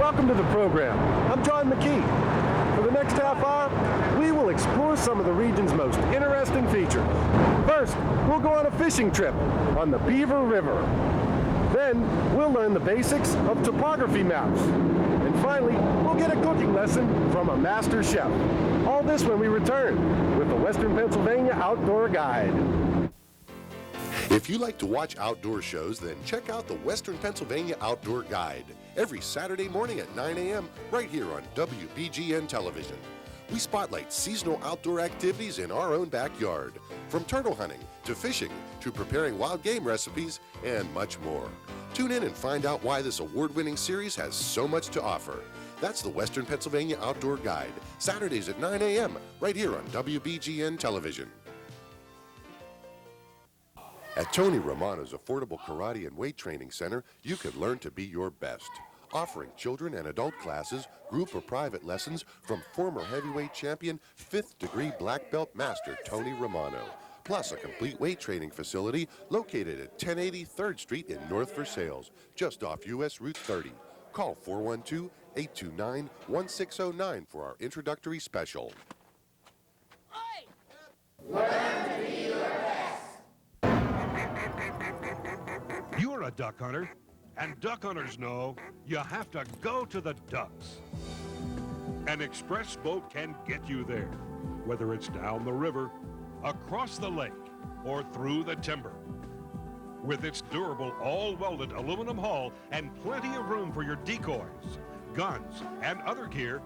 Welcome to the program. I'm John McKee. For the next half hour, we will explore some of the region's most interesting features. First, we'll go on a fishing trip on the Beaver River. Then, we'll learn the basics of topography maps. And finally, we'll get a cooking lesson from a master chef. All this when we return with the Western Pennsylvania Outdoor Guide. If you like to watch outdoor shows, then check out the Western Pennsylvania Outdoor Guide every Saturday morning at 9 a.m. right here on WBGN television. We spotlight seasonal outdoor activities in our own backyard, from turtle hunting to fishing to preparing wild game recipes and much more. Tune in and find out why this award-winning series has so much to offer. That's the Western Pennsylvania Outdoor Guide, Saturdays at 9 a.m. right here on WBGN television. At Tony Romano's Affordable Karate and Weight Training Center, you can learn to be your best. Offering children and adult classes, group or private lessons from former heavyweight champion, 5th degree black belt master Tony Romano. Plus a complete weight training facility located at 1080 3rd Street in North Versailles, just off US Route 30. Call 412-829-1609 for our introductory special. Learn to be your best. You're a duck hunter, and duck hunters know you have to go to the ducks. An express boat can get you there, whether it's down the river, across the lake, or through the timber. With its durable, all-welded aluminum hull and plenty of room for your decoys, guns, and other gear,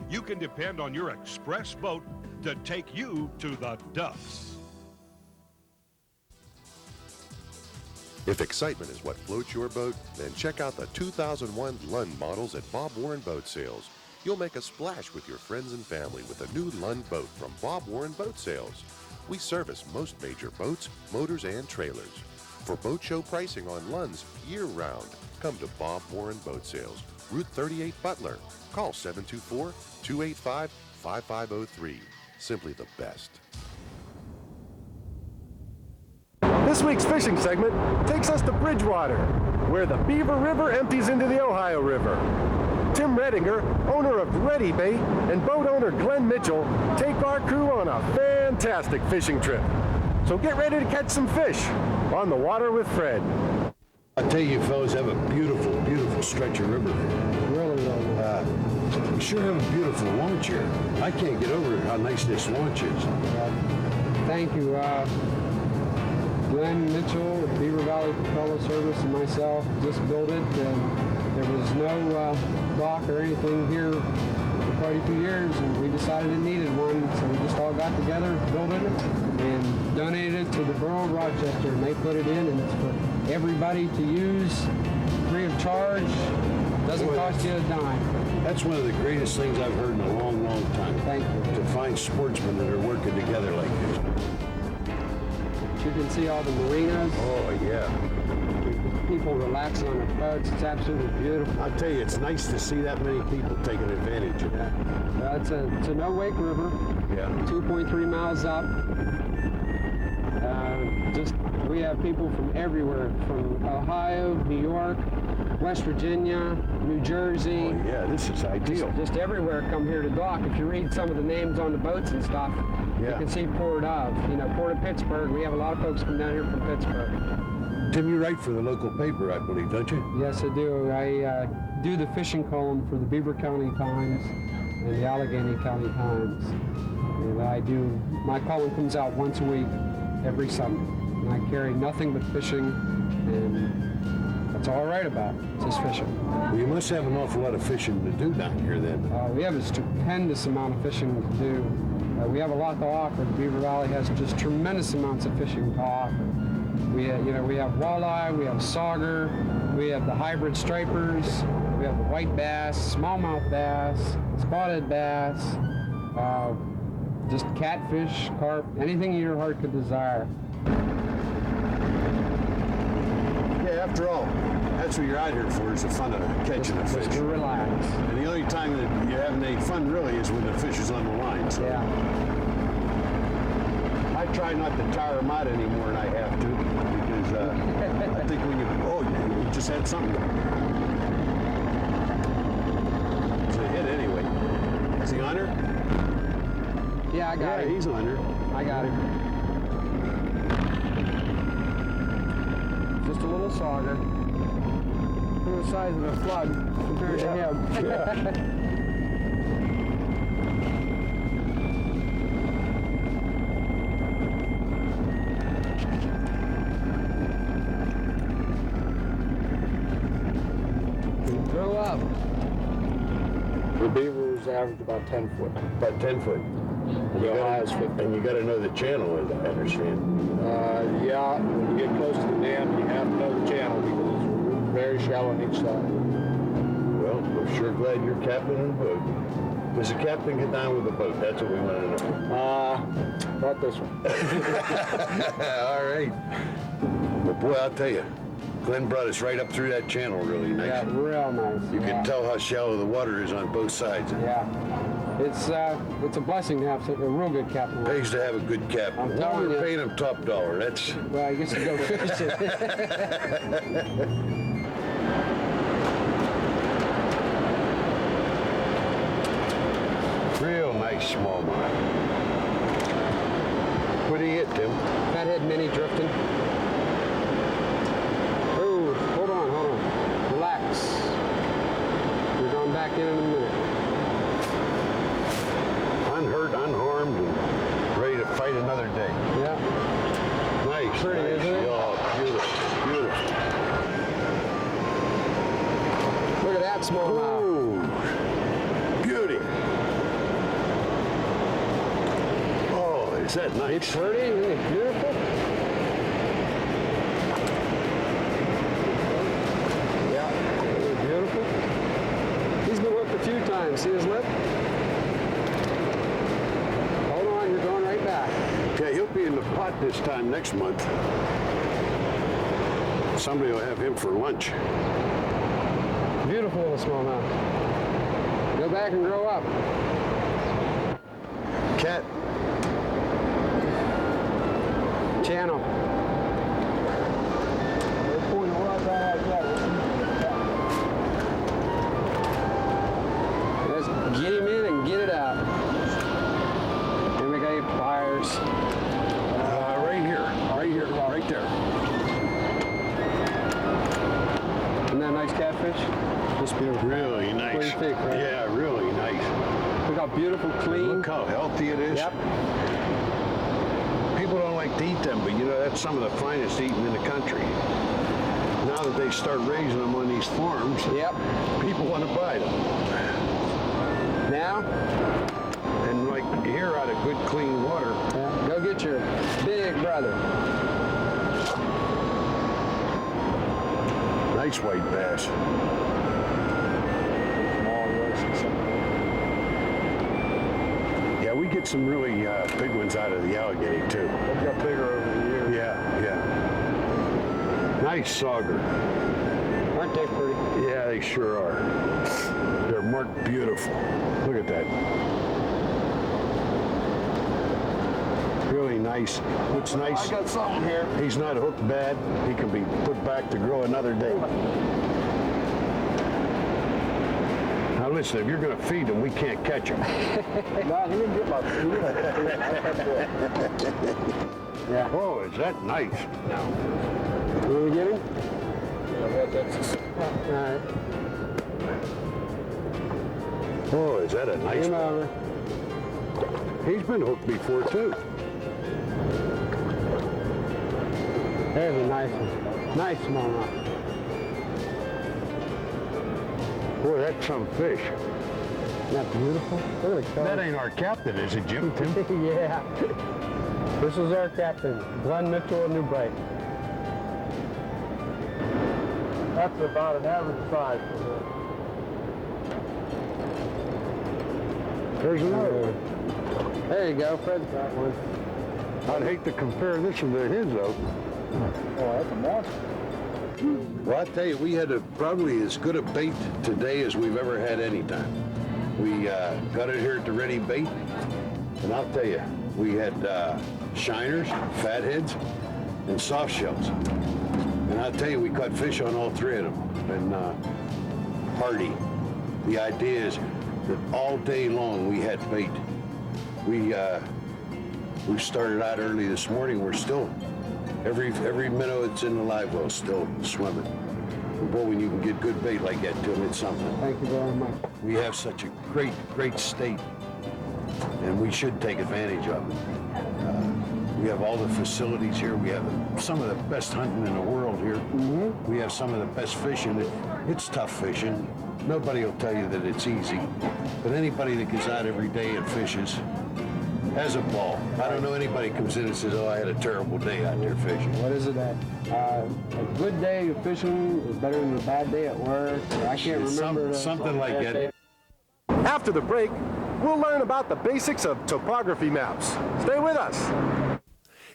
you can depend on your express boat to take you to the ducks. If excitement is what floats your boat, then check out the 2001 Lund models at Bob Warren Boat Sales. You'll make a splash with your friends and family with a new Lund boat from Bob Warren Boat Sales. We service most major boats, motors, and trailers. For boat show pricing on Lunds year-round, come to Bob Warren Boat Sales, Route 38 Butler. Call 724-285-5503. Simply the best. This week's fishing segment takes us to Bridgewater, where the Beaver River empties into the Ohio River. Tim Redinger, owner of Ready Bait, and boat owner Glenn Mitchell take our crew on a fantastic fishing trip. So get ready to catch some fish on the water with Fred. I tell you, fellas, have a beautiful, beautiful stretch of river. Really. We sure have a beautiful launch here. I can't get over how nice this launch is. Thank you. Glenn Mitchell, Beaver Valley Propeller Service, and myself just built it. There was no dock or anything here for quite a few years, and we decided it needed one, so we just all got together, built it, and donated it to the Borough of Rochester, and they put it in, and it's for everybody to use, free of charge. Doesn't cost you a dime. That's one of the greatest things I've heard in a long, long time. Thank you. To find sportsmen that are working together like this. You can see all the marinas. Oh, yeah. People relaxing on the boats. It's absolutely beautiful. I'll tell you, it's nice to see that many people taking advantage of that. It's a no-wake river. Yeah. 2.3 miles up. We have people from everywhere, from Ohio, New York, West Virginia, New Jersey. Oh, yeah, this is ideal. Just everywhere come here to dock. If you read some of the names on the boats and stuff, you can see Port of. Port of Pittsburgh. We have a lot of folks come down here from Pittsburgh. Tim, you write for the local paper, I believe, don't you? Yes, I do. I do the fishing column for the Beaver County Times and the Allegheny County Times. And my column comes out once a week, every Sunday. And I carry nothing but fishing, and that's all I write about, just fishing. Well, you must have an awful lot of fishing to do down here then. We have a stupendous amount of fishing to do. We have a lot to offer. The Beaver Valley has just tremendous amounts of fishing to offer. We have walleye, we have sauger, we have the hybrid stripers, we have the white bass, smallmouth bass, spotted bass, just catfish, carp, anything your heart could desire. Yeah, after all, that's what you're out here for, is the fun of catching a fish. Just to relax. And the only time that you're having any fun really is when the fish is on the line. So. Yeah. I try not to tire them out anymore, and I have to, because I think when you just had something. Is he on her? Yeah, I got him. He's on her. I got him. Just a little sauger. Look at the size of the flood compared to him. Grow up. The beavers average about 10 foot. About 10 foot. And The high is 50. And you got to know the channel, as I understand. Yeah, when you get close to the dam, you have to know the channel because it's very shallow on each side. Well, we're sure glad you're captain of the boat. Does the captain get down with the boat? That's what we want to know. Not this one. All right. Well, boy, I'll tell you, Glenn brought us right up through that channel really nice. Yeah, real nice. You yeah. can tell how shallow the water is on both sides. Yeah. It's a blessing to have a real good captain. Pays to have a good captain. I'm Well, telling we're you. paying him top dollar. That's Well, I guess you go fishing. real nice smallmouth. What do you get, Tim? Fathead mini drifting. Oh, hold on. Relax. We're going back in a minute. Unhurt, unharmed, and ready to fight another day. Yeah. Nice, Pretty, nice. isn't it? Oh, beautiful, beautiful. Look at that smallmouth. Oh, beauty. Oh, is that nice? Pretty, isn't it beautiful? Yeah, isn't it beautiful? He's been whipped a few times. See his lip? Hold on, you're going right back. Yeah, he'll be in the pot this time next month. Somebody will have him for lunch. Beautiful little smallmouth. Go back and grow up. Cat. Channel. They're pulling the rod down like that. Let's get him in and get it out. And we got your pliers. Right here, right there. Isn't that a nice catfish? Just beautiful. Really nice. What do you think, right? Yeah, really nice. Look how beautiful, clean. Look how healthy it is. Yep. People don't like to eat them, but you know, that's some of the finest eating in the country. Now that they start raising them on these farms, Yep. people want to buy them. Now, And like here out of good, clean water, go get your big brother. nice white bass. Yeah, we get some really big ones out of the alligator too. They've got bigger over the years. Yeah. Nice sauger. Aren't they pretty? Yeah, they sure are. They're marked beautiful. Look at that. Really nice. What's nice, I got something here. he's not hooked bad. He can be put back to grow another day. Now listen, if you're going to feed him, we can't catch him. No, he didn't get my food. Yeah. Oh, is that nice? You want to get him? Yeah, that's All right. Oh, is that a nice Game one? over. He's been hooked before too. There's a nice one. Nice smallmouth. Boy, that's some fish. Isn't that beautiful? Look at the color. That ain't our captain, is it, Jim? Tim? Yeah. This is our captain, Glenn Mitchell of New Bright. That's about an average size for There's another one. There you go, Fred's got one. I'd hate to compare this one to his, though. Oh, that's a monster. Well, I tell you, we had probably as good a bait today as we've ever had any time. We got it here at the Ready Bait, and I'll tell you, we had shiners, fatheads, and soft shells. And I'll tell you, we caught fish on all three of them, and hardy. The idea is that all day long we had bait. We started out early this morning. We're still, every minnow that's in the live well is still swimming. Boy, when you can get good bait like that, Tim, it's something. Thank you very much. We have such a great state, and we should take advantage of it. We have all the facilities here. We have some of the best hunting in the world here. Mm-hmm. We have some of the best fishing. It's tough fishing. Nobody will tell you that it's easy, but anybody that goes out every day and fishes has a ball. I don't know anybody comes in and says, "Oh, I had a terrible day out there fishing." What is it that? A good day of fishing is better than a bad day at work. I can't remember. Something like that. After the break, we'll learn about the basics of topography maps. Stay with us.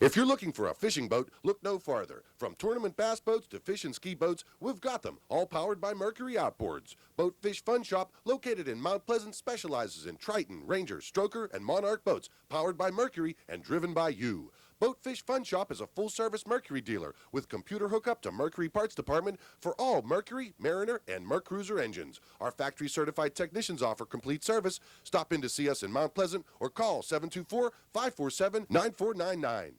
If you're looking for a fishing boat, look no farther. From tournament bass boats to fish and ski boats, we've got them, all powered by Mercury Outboards. Boat Fish Fun Shop, located in Mount Pleasant, specializes in Triton, Ranger, Stroker, and Monarch boats, powered by Mercury and driven by you. Boat Fish Fun Shop is a full-service Mercury dealer with computer hookup to Mercury Parts Department for all Mercury, Mariner, and Mercruiser engines. Our factory-certified technicians offer complete service. Stop in to see us in Mount Pleasant or call 724-547-9499.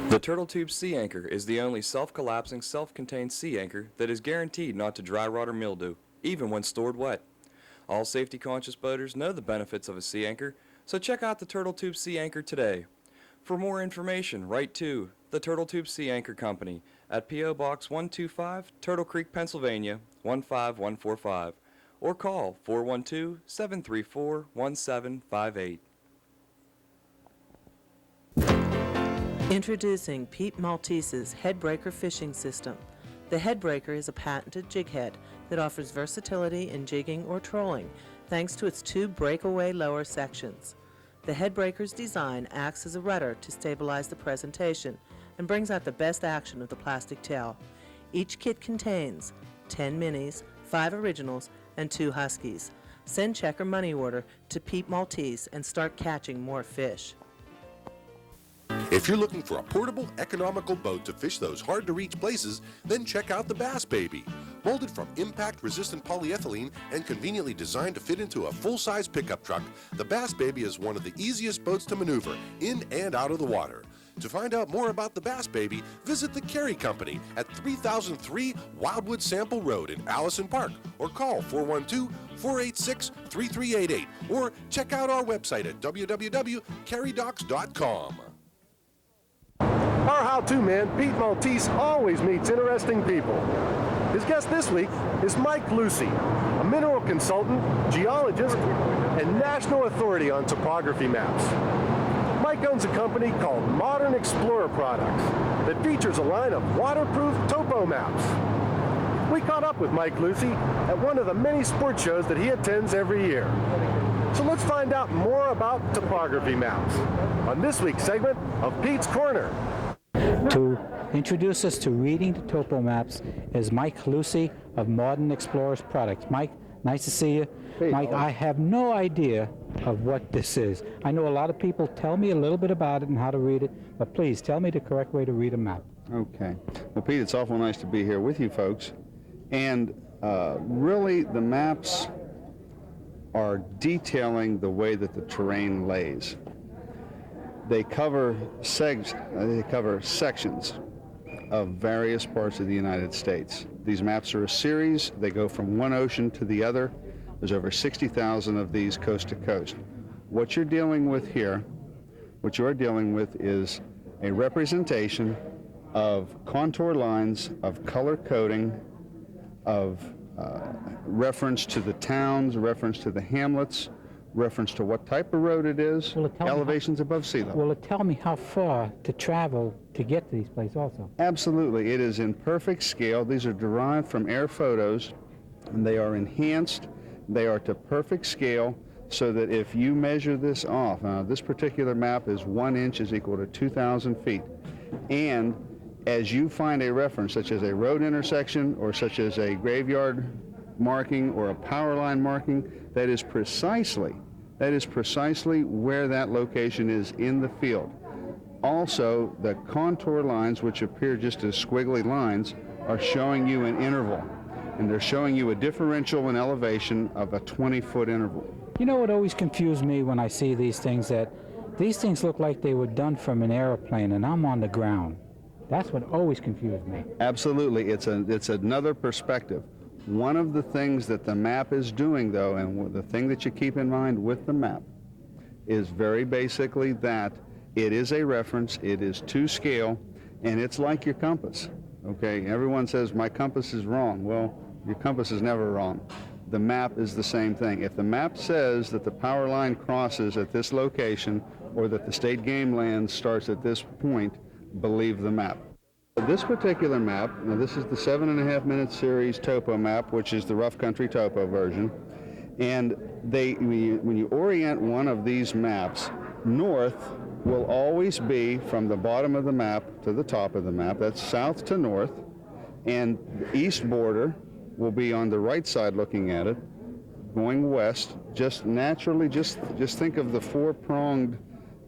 The Turtle Tube Sea Anchor is the only self-collapsing, self-contained sea anchor that is guaranteed not to dry rot or mildew, even when stored wet. All safety-conscious boaters know the benefits of a sea anchor, so check out the Turtle Tube Sea Anchor today. For more information, write to the Turtle Tube Sea Anchor Company at P.O. Box 125, Turtle Creek, Pennsylvania 15145, or call 412-734-1758. Introducing Pete Maltese's Headbreaker Fishing System. The Headbreaker is a patented jig head that offers versatility in jigging or trolling thanks to its two breakaway lower sections. The Headbreaker's design acts as a rudder to stabilize the presentation and brings out the best action of the plastic tail. Each kit contains 10 minis, 5 originals, and 2 huskies. Send check or money order to Pete Maltese and start catching more fish. If you're looking for a portable, economical boat to fish those hard-to-reach places, then check out the Bass Baby. Molded from impact-resistant polyethylene and conveniently designed to fit into a full-size pickup truck, the Bass Baby is one of the easiest boats to maneuver in and out of the water. To find out more about the Bass Baby, visit the Carry Company at 3003 Wildwood Sample Road in Allison Park, or call 412-486-3388, or check out our website at www.carrydocs.com. Our how-to man, Pete Maltese, always meets interesting people. His guest this week is Mike Lucy, a mineral consultant, geologist, and national authority on topography maps. Mike owns a company called Modern Explorer Products that features a line of waterproof topo maps. We caught up with Mike Lucy at one of the many sports shows that he attends every year. So let's find out more about topography maps on this week's segment of Pete's Corner. To introduce us to reading the topo maps is Mike Lucy of Modern Explorers Products. Mike, nice to see you. Hey, Mike, I have no idea of what this is. I know a lot of people tell me a little bit about it and how to read it, but please tell me the correct way to read a map. Okay. Well, Pete, it's awful nice to be here with you folks. And really, the maps are detailing the way that the terrain lays. They cover sections of various parts of the United States. These maps are a series. They go from one ocean to the other. There's over 60,000 of these coast to coast. What you're dealing with here, what you're dealing with is a representation of contour lines, of color coding, of reference to the towns, reference to the hamlets, reference to what type of road it is, elevations above sea level. Will it tell me how far to travel to get to these places also? Absolutely. It is in perfect scale. These are derived from air photos, and they are enhanced. They are to perfect scale, so that if you measure this off, this particular map is 1 inch is equal to 2,000 feet. And as you find a reference, such as a road intersection or such as a graveyard marking or a power line marking, that is precisely where that location is in the field. Also, the contour lines, which appear just as squiggly lines, are showing you an interval, and they're showing you a differential in elevation of a 20-foot interval. You know what always confused me when I see these things, that these things look like they were done from an airplane and I'm on the ground. That's what always confused me. Absolutely, it's another perspective. One of the things that the map is doing, though, and the thing that you keep in mind with the map, is very basically that it is a reference, it is to scale, and it's like your compass. Okay, everyone says my compass is wrong. Well, your compass is never wrong. The map is the same thing. If the map says that the power line crosses at this location or that the state game land starts at this point, believe the map. This particular map, now this is the 7.5 minute series topo map, which is the rough country topo version. And when you orient one of these maps, north will always be from the bottom of the map to the top of the map. That's south to north. And the east border will be on the right side looking at it, going west. Just naturally, just think of the four-pronged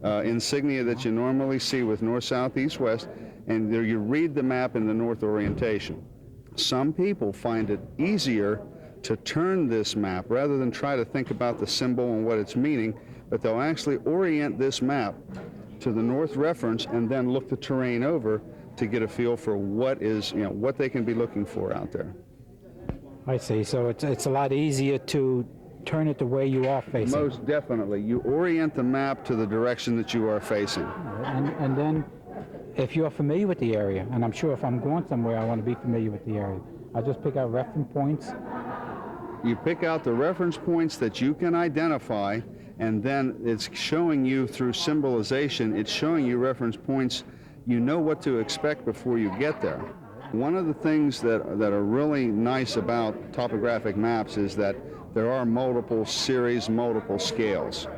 insignia that you normally see with north, south, east, west, and there you read the map in the north orientation. Some people find it easier to turn this map rather than try to think about the symbol and what it's meaning, but they'll actually orient this map to the north reference and then look the terrain over to get a feel for what is, what they can be looking for out there. I see. So it's a lot easier to turn it the way you are facing. Most definitely. You orient the map to the direction that you are facing. And then, if you're familiar with the area, and I'm sure if I'm going somewhere, I want to be familiar with the area, I'll just pick out reference points. You pick out the reference points that you can identify, and then it's showing you through symbolization, it's showing you reference points. You know what to expect before you get there. One of the things that are really nice about topographic maps is that there are multiple series, multiple scales.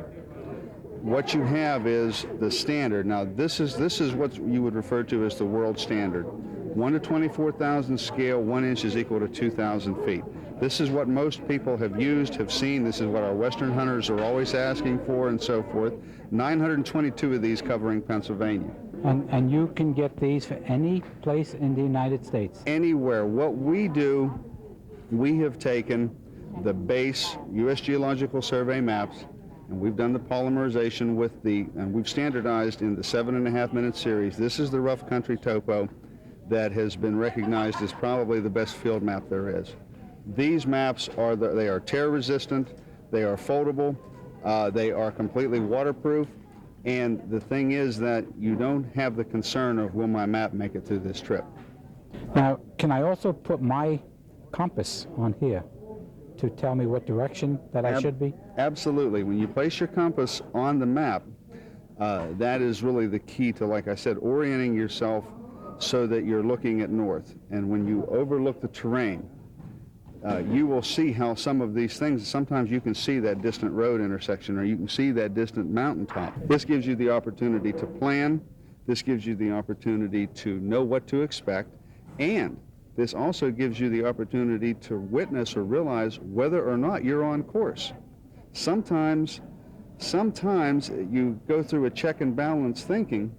What you have is the standard. Now this is what you would refer to as the world standard. 1 to 24,000 scale, 1 inch is equal to 2,000 feet. This is what most people have used, have seen. This is what our western hunters are always asking for and so forth. 922 of these covering Pennsylvania. And you can get these for any place in the United States? Anywhere. What we do, we have taken the base U.S. Geological Survey maps, and we've done the polymerization with and we've standardized in the 7.5 minute series. This is the rough country topo that has been recognized as probably the best field map there is. These maps they are tear resistant, they are foldable, they are completely waterproof, and the thing is that you don't have the concern of will my map make it through this trip. Now, can I also put my compass on here to tell me what direction that I should be? Absolutely. When you place your compass on the map, that is really the key to, like I said, orienting yourself so that you're looking at north. And when you overlook the terrain, you will see how some of these things, sometimes you can see that distant road intersection or you can see that distant mountaintop. This gives you the opportunity to plan. This gives you the opportunity to know what to expect. And this also gives you the opportunity to witness or realize whether or not you're on course. Sometimes you go through a check and balance thinking,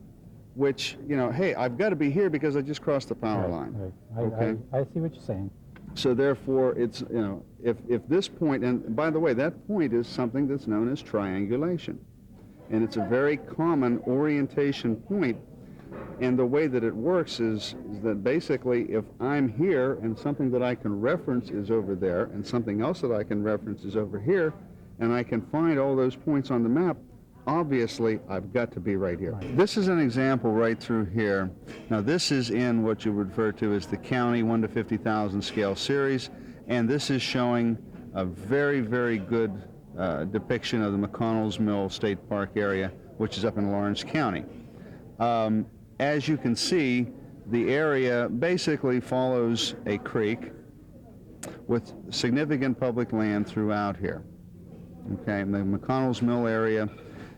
which, hey, I've got to be here because I just crossed the power line. Right. Okay? I see what you're saying. So therefore, it's, if this point, and by the way, that point is something that's known as triangulation. And it's a very common orientation point. And the way that it works is that basically if I'm here and something that I can reference is over there and something else that I can reference is over here, and I can find all those points on the map, obviously I've got to be right here. Right. This is an example right through here. Now this is in what you would refer to as the county 1 to 50,000 scale series, and this is showing a very, very good depiction of the McConnell's Mill State Park area, which is up in Lawrence County. As you can see, the area basically follows a creek with significant public land throughout here. Okay, and the McConnell's Mill area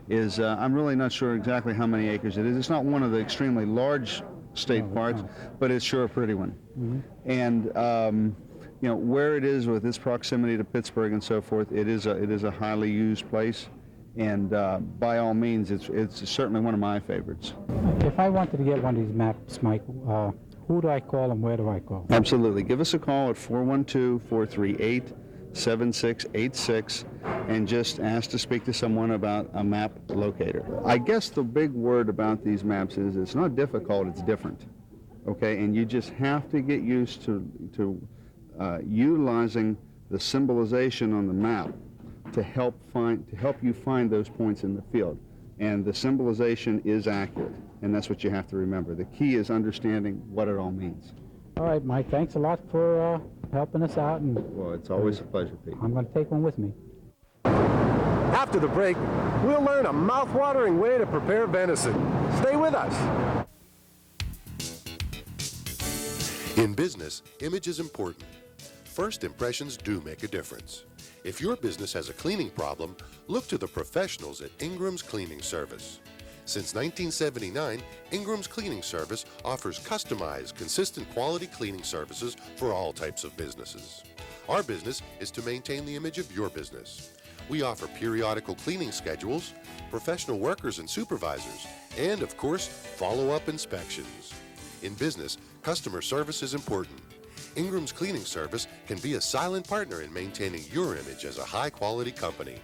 is, I'm really not sure exactly how many acres it is. It's not one of the extremely large state parks, but it's sure a pretty one. Mm-hmm. And where it is with its proximity to Pittsburgh and so forth, it is a highly used place. And by all means, it's certainly one of my favorites. If I wanted to get one of these maps, Mike, who do I call and where do I call? Absolutely. Give us a call at 412-438 7686 and just ask to speak to someone about a map locator. I guess the big word about these maps is it's not difficult, it's different. Okay, and you just have to get used to utilizing the symbolization on the map to help you find those points in the field. And the symbolization is accurate, and that's what you have to remember. The key is understanding what it all means. All right, Mike, thanks a lot for helping us out. And well, it's always a pleasure, Pete. I'm going to take one with me. After the break, we'll learn a mouth-watering way to prepare venison. Stay with us. In business, image is important. First impressions do make a difference. If your business has a cleaning problem, look to the professionals at Ingram's Cleaning Service. Since 1979, Ingram's Cleaning Service offers customized, consistent quality cleaning services for all types of businesses. Our business is to maintain the image of your business. We offer periodical cleaning schedules, professional workers and supervisors, and of course, follow-up inspections. In business, customer service is important. Ingram's Cleaning Service can be a silent partner in maintaining your image as a high-quality company.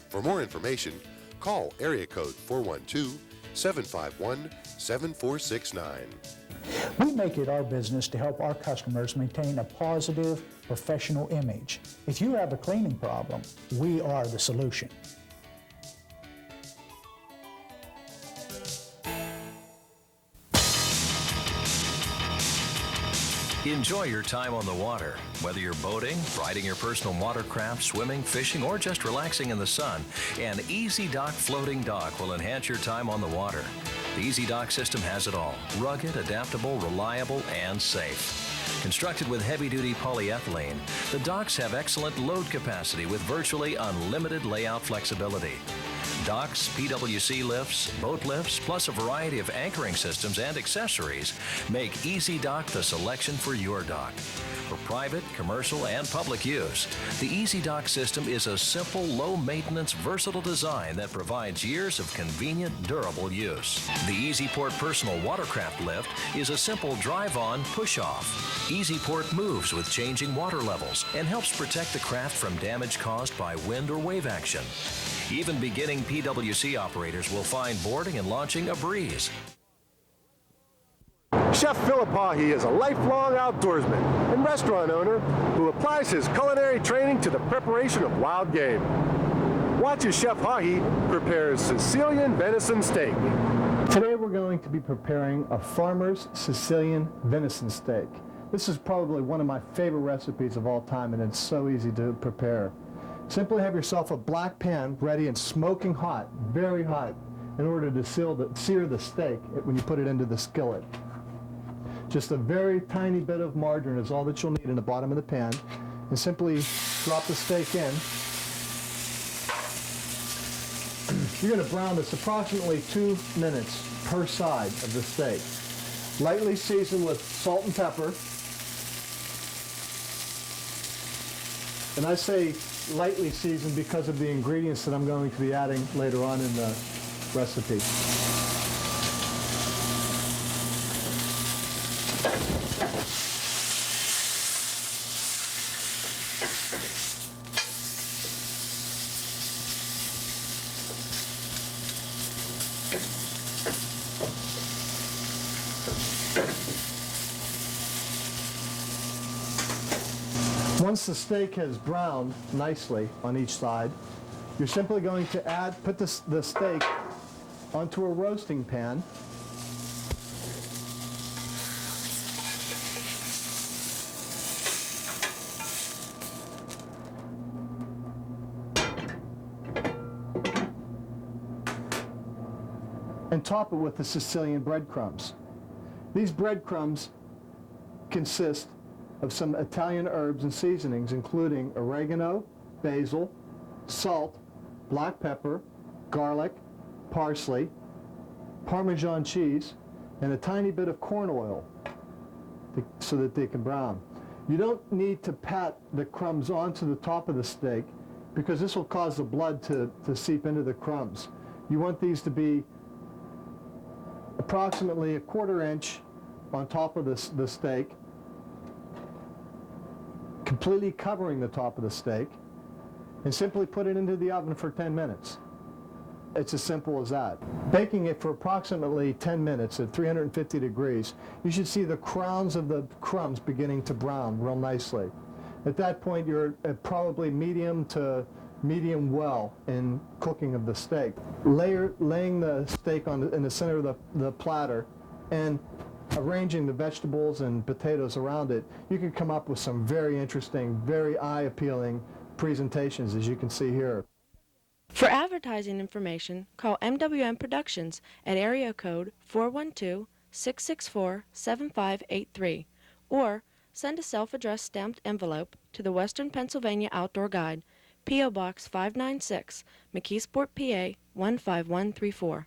For more information, call area code 412-751-7469. We make it our business to help our customers maintain a positive, professional image. If you have a cleaning problem, we are the solution. Enjoy your time on the water. Whether you're boating, riding your personal watercraft, swimming, fishing, or just relaxing in the sun, an Easy Dock floating dock will enhance your time on the water. The Easy Dock system has it all: rugged, adaptable, reliable, and safe. Constructed with heavy-duty polyethylene, the docks have excellent load capacity with virtually unlimited layout flexibility. Docks, PWC lifts, boat lifts, plus a variety of anchoring systems and accessories make Easy Dock the selection for your dock. For private, commercial, and public use, the Easy Dock system is a simple, low-maintenance, versatile design that provides years of convenient, durable use. The EasyPort Personal Watercraft Lift is a simple drive-on, push-off. EasyPort moves with changing water levels and helps protect the craft from damage caused by wind or wave action. Even beginning PWC operators will find boarding and launching a breeze. Chef Philip Hawhey is a lifelong outdoorsman and restaurant owner who applies his culinary training to the preparation of wild game. Watch as Chef Hawhey prepares Sicilian venison steak. Today we're going to be preparing a farmer's Sicilian venison steak. This is probably one of my favorite recipes of all time, and it's so easy to prepare. Simply have yourself a black pan ready and smoking hot, very hot, in order to sear the steak when you put it into the skillet. Just a very tiny bit of margarine is all that you'll need in the bottom of the pan, and simply drop the steak in. You're going to brown this approximately 2 minutes per side of the steak. Lightly season with salt and pepper. And I say lightly seasoned because of the ingredients that I'm going to be adding later on in the recipe. Once the steak has browned nicely on each side, you're simply going to put the steak onto a roasting pan. And top it with the Sicilian breadcrumbs. These breadcrumbs consist of some Italian herbs and seasonings, including oregano, basil, salt, black pepper, garlic, parsley, Parmesan cheese, and a tiny bit of corn oil so that they can brown. You don't need to pat the crumbs onto the top of the steak because this will cause the blood to seep into the crumbs. You want these to be approximately 1/4 inch on top of the steak, completely covering the top of the steak, and simply put it into the oven for 10 minutes. It's as simple as that. Baking it for approximately 10 minutes at 350 degrees, you should see the crowns of the crumbs beginning to brown real nicely. At that point, you're at probably medium to medium well in cooking of the steak. Laying the steak in the center of the platter and arranging the vegetables and potatoes around it, you can come up with some very interesting, very eye-appealing presentations, as you can see here. For advertising information, call MWM Productions at area code 412-664-7583 or send a self-addressed stamped envelope to the Western Pennsylvania Outdoor Guide, P.O. Box 596, McKeesport, PA 15134.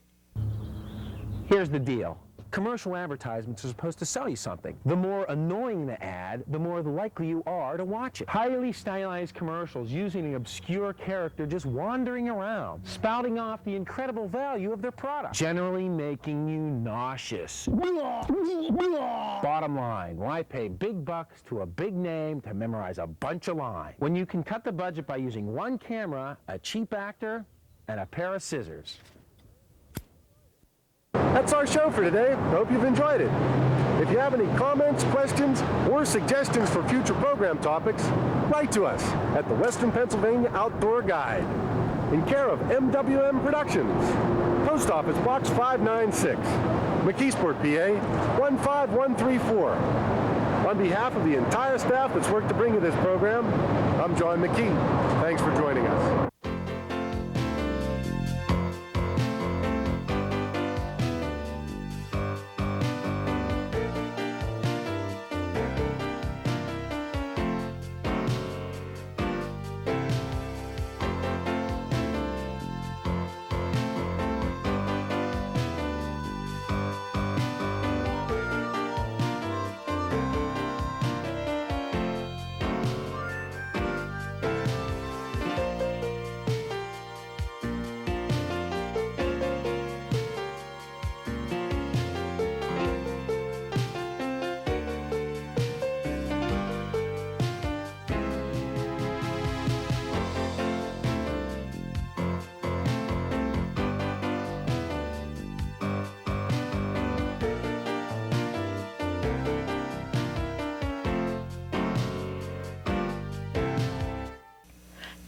Here's the deal. Commercial advertisements are supposed to sell you something. The more annoying the ad, the more likely you are to watch it. Highly stylized commercials using an obscure character just wandering around, spouting off the incredible value of their product, generally making you nauseous. Bottom line, why pay big bucks to a big name to memorize a bunch of lines when you can cut the budget by using one camera, a cheap actor, and a pair of scissors? That's our show for today. Hope you've enjoyed it. If you have any comments, questions, or suggestions for future program topics, write to us at the Western Pennsylvania Outdoor Guide, in care of MWM Productions, Post Office Box 596, McKeesport, PA 15134. On behalf of the entire staff that's worked to bring you this program, I'm John McKee. Thanks for joining us.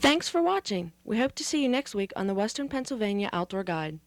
Thanks for watching. We hope to see you next week on the Western Pennsylvania Outdoor Guide.